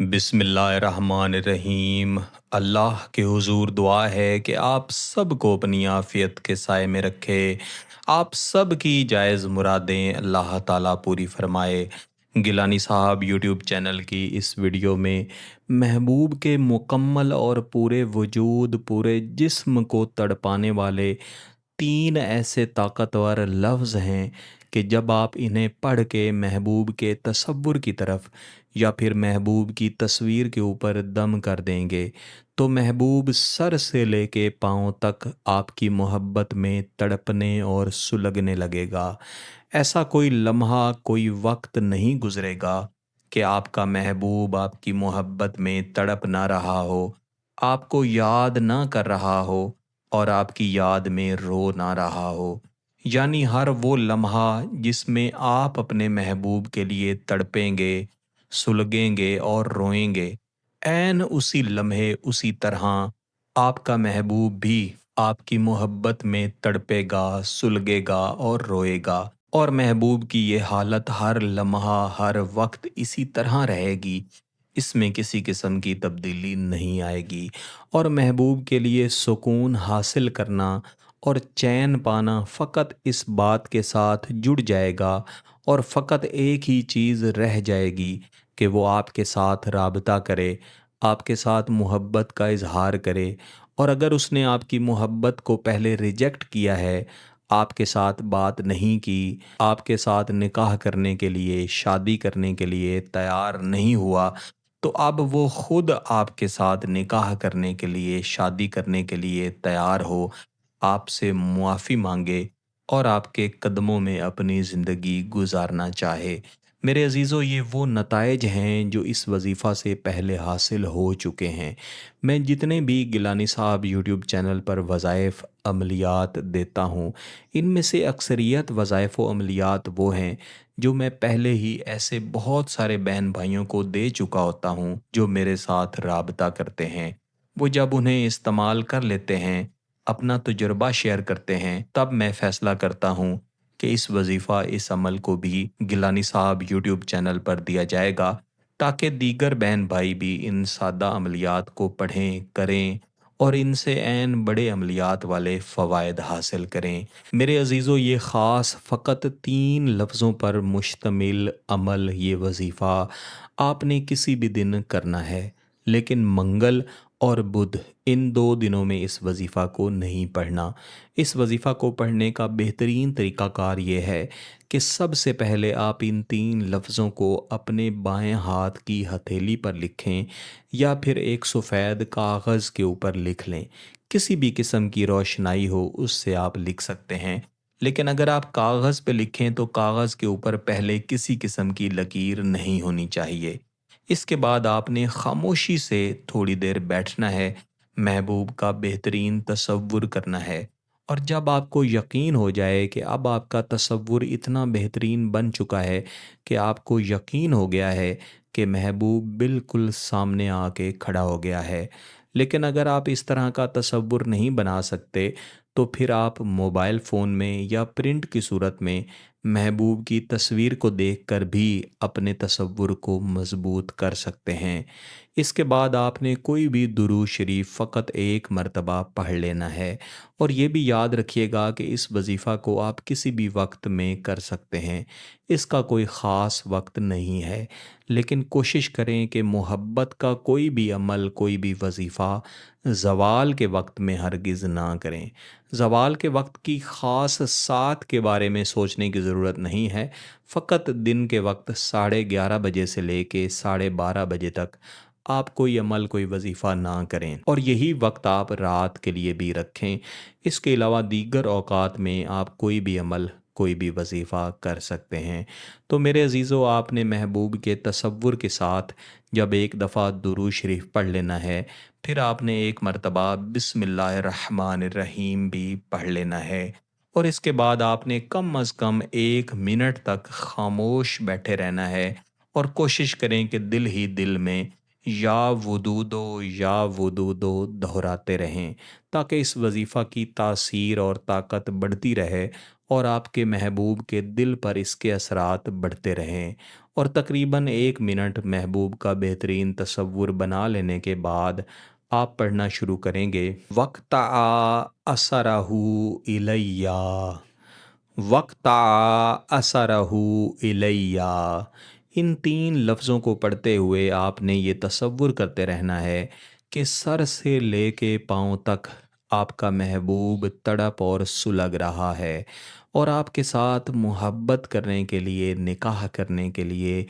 बिस्मिल्लाहिर्रहमानिर्रहीम। अल्लाह के हुजूर दुआ है कि आप सब को अपनी आफ़ियत के साए में रखे। आप सब की जायज़ मुरादें अल्लाह ताला पूरी फ़रमाए। गिलानी साहब यूट्यूब चैनल की इस वीडियो में महबूब के मुकम्मल और पूरे वजूद, पूरे जिस्म को तड़पाने वाले 3 ऐसे ताकतवर लफ्ज़ हैं कि जब आप इन्हें पढ़ के महबूब के तसव्वुर की तरफ या फिर महबूब की तस्वीर के ऊपर दम कर देंगे तो महबूब सर से लेके पाँव तक आपकी मोहब्बत में तड़पने और सुलगने लगेगा। ऐसा कोई लम्हा, कोई वक्त नहीं गुजरेगा कि आपका महबूब आपकी मोहब्बत में तड़प ना रहा हो, आपको याद ना कर रहा हो और आपकी याद में रो ना रहा हो। यानी हर वो लम्हा जिसमें आप अपने महबूब के लिए तड़पेंगे, सुलगेंगे और रोएंगे, ऐन उसी लम्हे उसी तरह आपका महबूब भी आपकी मोहब्बत में तड़पेगा, सुलगेगा और रोएगा। और महबूब की ये हालत हर लम्हा, हर वक्त इसी तरह रहेगी। इसमें किसी किस्म की तब्दीली नहीं आएगी। और महबूब के लिए सुकून हासिल करना और चैन पाना फ़कत इस बात के साथ जुड़ जाएगा और फ़कत एक ही चीज़ रह जाएगी कि वो आपके साथ राबता करे, आपके साथ मोहब्बत का इजहार करे। और अगर उसने आपकी मोहब्बत को पहले रिजेक्ट किया है, आपके साथ बात नहीं की, आपके साथ निकाह करने के लिए, शादी करने के लिए तैयार नहीं हुआ, तो अब वो खुद आपके साथ निकाह करने के लिए, शादी करने के लिए तैयार हो, आपसे मुआफ़ी मांगे और आपके कदमों में अपनी ज़िंदगी गुजारना चाहे। मेरे अज़ीज़ों, ये वो नताइज हैं जो इस वजीफ़ा से पहले हासिल हो चुके हैं। मैं जितने भी गिलानी साहब यूट्यूब चैनल पर वज़ाइफ़ अमलियात देता हूँ, इनमें से अक्सरियत वज़ाइफ़ व अमलियात वो हैं जो मैं पहले ही ऐसे बहुत सारे बहन भाइयों को दे चुका होता हूँ जो मेरे साथ राबता करते हैं। वो जब उन्हें इस्तेमाल कर लेते हैं, अपना तजुर्बा शेयर करते हैं, तब मैं फ़ैसला करता हूँ कि इस वजीफ़ा, इस अमल को भी गिलानी साहब यूट्यूब चैनल पर दिया जाएगा, ताकि दीगर बहन भाई भी इन सादा अमलियात को पढ़ें, करें और इनसे ऐन बड़े अमलियात वाले फ़वाइद हासिल करें। मेरे अज़ीज़ों, ये ख़ास फ़कत 3 लफ्ज़ों पर मुश्तमिल अमल, ये वजीफ़ा आपने किसी भी दिन करना है, लेकिन मंगल और बुध इन 2 दिनों में इस वजीफ़ा को नहीं पढ़ना। इस वजीफ़ा को पढ़ने का बेहतरीन तरीक़ाकार ये है कि सबसे पहले आप इन 3 लफ्ज़ों को अपने बाएं हाथ की हथेली पर लिखें या फिर एक सफ़ेद कागज़ के ऊपर लिख लें। किसी भी किस्म की रोशनाई हो उससे आप लिख सकते हैं। लेकिन अगर आप कागज़ पे लिखें तो कागज़ के ऊपर पहले किसी किस्म की लकीर नहीं होनी चाहिए। इसके बाद आपने खामोशी से थोड़ी देर बैठना है, महबूब का बेहतरीन तसव्वुर करना है। और जब आपको यकीन हो जाए कि अब आपका तसव्वुर इतना बेहतरीन बन चुका है कि आपको यकीन हो गया है कि महबूब बिल्कुल सामने आके खड़ा हो गया है, लेकिन अगर आप इस तरह का तसव्वुर नहीं बना सकते तो फिर आप मोबाइल फ़ोन में या प्रिंट की सूरत में महबूब की तस्वीर को देखकर भी अपने तसव्वुर को मज़बूत कर सकते हैं। इसके बाद आपने कोई भी दुरूद शरीफ फ़कत एक मर्तबा पढ़ लेना है। और ये भी याद रखिएगा कि इस वजीफ़ा को आप किसी भी वक्त में कर सकते हैं, इसका कोई ख़ास वक्त नहीं है। लेकिन कोशिश करें कि मोहब्बत का कोई भी अमल, कोई भी वजीफ़ा ज़वाल के वक्त में हरगिज़ ना करें। ज़वाल के वक्त की ख़ास सात के बारे में सोचने की ज़रूरत नहीं है। फ़कत दिन के वक्त 11:30 बजे से लेके 12:30 बजे तक आप कोई अमल, कोई वजीफ़ा ना करें और यही वक्त आप रात के लिए भी रखें। इसके अलावा दीगर औक़ात में आप कोई भी अमल, कोई भी वजीफ़ा कर सकते हैं। तो मेरे अज़ीज़ों, आपने महबूब के तसव्वुर के साथ जब एक दफ़ा दुरूद शरीफ पढ़ लेना है, फिर आपने एक मर्तबा बिस्मिल्लाहिर्रहमानिर्रहीम भी पढ़ लेना है। और इसके बाद आपने कम अज़ कम 1 मिनट तक खामोश बैठे रहना है और कोशिश करें कि दिल ही दिल में या वुदूदो दोहराते रहें, ताकि इस वजीफ़ा की तासीर और ताकत बढ़ती रहे और आपके महबूब के दिल पर इसके असरात बढ़ते रहें। اور تقریباً 1 منٹ محبوب کا بہترین تصور بنا لینے کے بعد آپ پڑھنا شروع کریں گے۔ وقت اثرہ الیہ، وقت اثرہ الیہ۔ ان 3 لفظوں کو پڑھتے ہوئے آپ نے یہ تصور کرتے رہنا ہے کہ سر سے لے کے پاؤں تک آپ کا محبوب تڑپ اور سلگ رہا ہے، اور آپ کے ساتھ محبت کرنے کے لیے، نکاح کرنے کے لیے،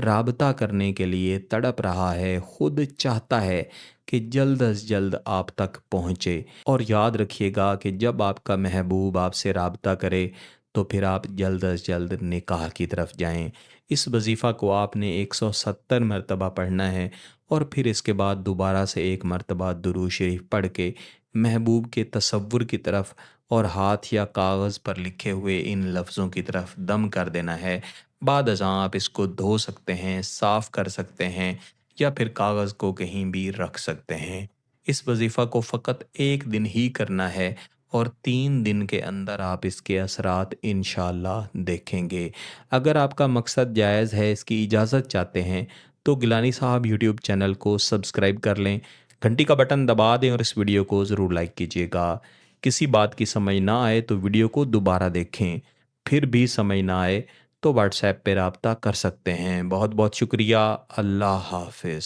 رابطہ کرنے کے لیے تڑپ رہا ہے، خود چاہتا ہے کہ جلد از جلد آپ تک پہنچے۔ اور یاد رکھیے گا کہ جب آپ کا محبوب آپ سے رابطہ کرے تو پھر آپ جلد از جلد نکاح کی طرف جائیں۔ اس وظیفہ کو آپ نے 170 مرتبہ پڑھنا ہے، اور پھر اس کے بعد دوبارہ سے 1 مرتبہ درود شریف پڑھ کے محبوب کے تصور کی طرف اور ہاتھ یا کاغذ پر لکھے ہوئے ان لفظوں کی طرف دم کر دینا ہے۔ بعد ازاں آپ اس کو دھو سکتے ہیں، صاف کر سکتے ہیں، یا پھر کاغذ کو کہیں بھی رکھ سکتے ہیں۔ اس وظیفہ کو فقط 1 دن ہی کرنا ہے، اور 3 دن کے اندر آپ اس کے اثرات انشاءاللہ دیکھیں گے۔ اگر آپ کا مقصد جائز ہے، اس کی اجازت چاہتے ہیں، تو گیلانی صاحب یوٹیوب چینل کو سبسکرائب کر لیں، گھنٹی کا بٹن دبا دیں، اور اس ویڈیو کو ضرور لائک کیجیے گا۔ کسی بات کی سمجھ نہ آئے تو ویڈیو کو دوبارہ دیکھیں، پھر بھی سمجھ نہ آئے تو واٹس ایپ پہ رابطہ کر سکتے ہیں۔ بہت بہت شکریہ۔ اللہ حافظ۔